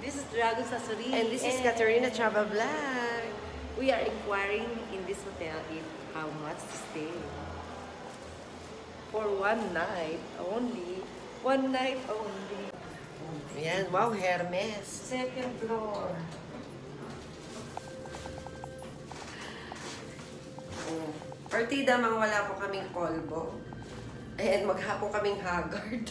This is Dragon Sasori. And this is Katerina Travel Vlog. We are inquiring in this hotel if how much to stay. For one night only. One night only. Ayan, wow, Hermes. Second floor. Partida, mga wala po kaming kolbo. Ayan, maghapo kaming haggard.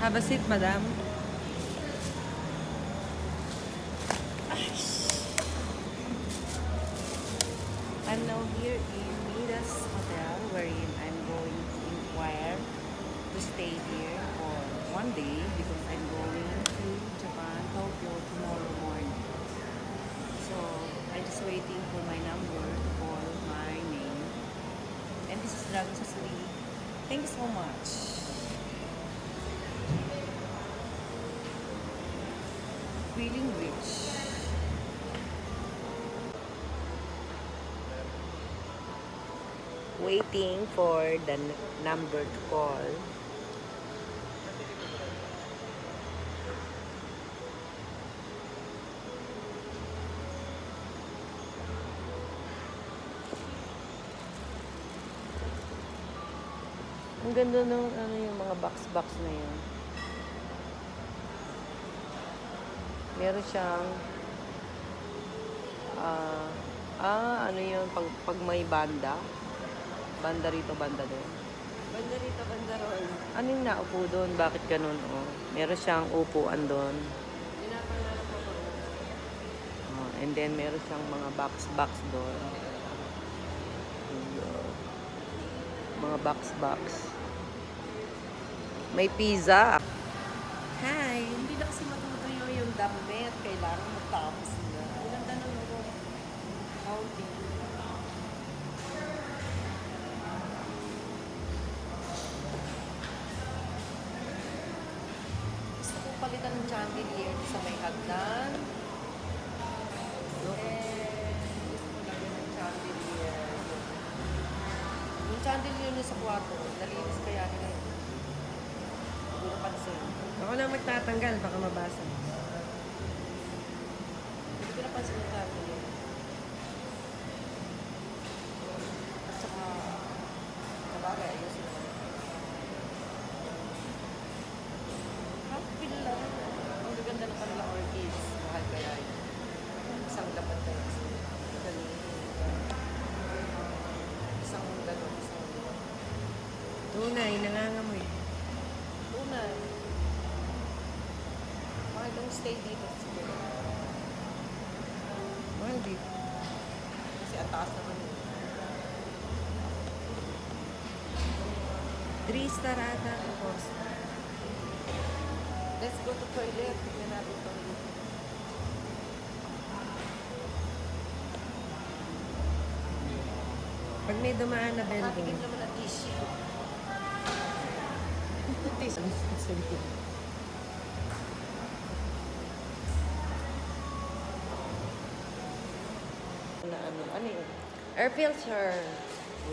Have a seat, madam. I'm now here in Midas Hotel, wherein I'm going to inquire to stay here for one day because I'm going to Japan, Tokyo tomorrow morning. So I'm just waiting for my number to call my name. And this is Dragon Sasori. Thank you so much. Feeling rich. Waiting for the number to call. Ang ganda ng ano yung mga box na yun. Meron siyang ano yun, pag may banda rito, banda doon. Banda rito, banda roon. Ano yung naupo doon? Bakit ganun? Oh, meron siyang upuan doon. Pinapalala ko ko. Oh, and then meron siyang mga box doon. Mga box. May pizza. Hi! Hindi na kasi matutuyo yung damit. Kailangan matapos na. Ilang tanong ako. Counting. Gusto ko palitan ng chandelier sa may hagdan. Gusto ko lagyan ng chandelier. Yung chandelier niya sa kwarto, nalinis kaya nila yun. Hindi napansin. Ako lang magtatanggal, baka mabasa. Hindi ko napansin yung chandelier. At saka, sabagay, ayusin naman. Happy lang. Ang gaganda ng kanila orchids. Mahal kaya yun. Isang dapat tayo kasi. Galing. Isang gano'n, isang gano'n. Tunay, nangangamoy. Tunay. Mahal nung stay dito siguro. Mahal dito. Kasi ang taas naman yun. 3 star ata ang cost. Let's go to toilet. Tignan natin toilet. Pag may dumaan na Nakakagin building. naman ang tissue. Tissue. Ano yun? Air filter.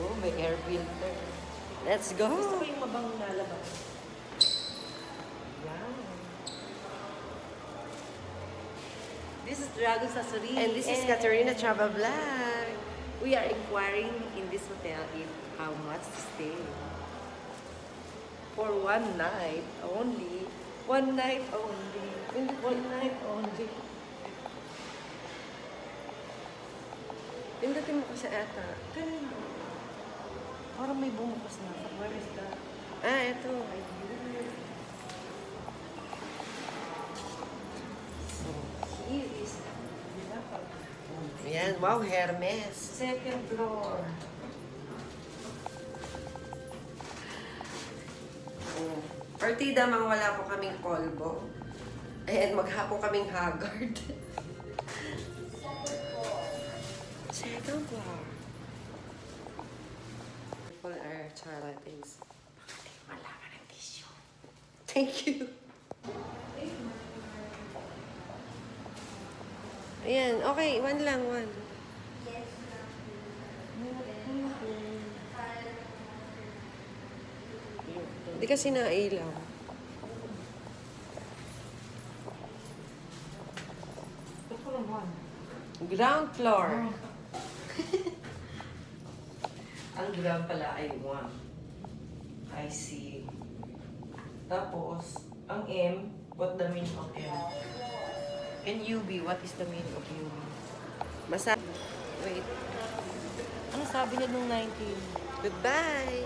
Oh, may air filter. Let's go. Gusto ko yung mabang nalabas. Yan. This is Dragon Sasori. And this is Katerina Travel Vlog. We are inquiring in this hotel if how much to stay. For one night only. One night only. One night only. Pindutin mo kasi ata. Kanino? Parang may bumukas na. Where is that? Ah, eto. So, here is Ayan, wow, Hermes. second floor. Partida, mga wala po kaming kolbo. Ayan, maghapo kaming haggard. Second floor. Full air toilet is. Malaman ang tissue. Thank you. Ayan, okay. One lang, one. Hindi kasi nailaw. Ito lang one. Ground floor. Ang ground pala ay 1. I see. Tapos, ang M, what the meaning of M? And UB, what is the meaning of UB? Masa... Wait. Ano sabi niya nung 19? Goodbye!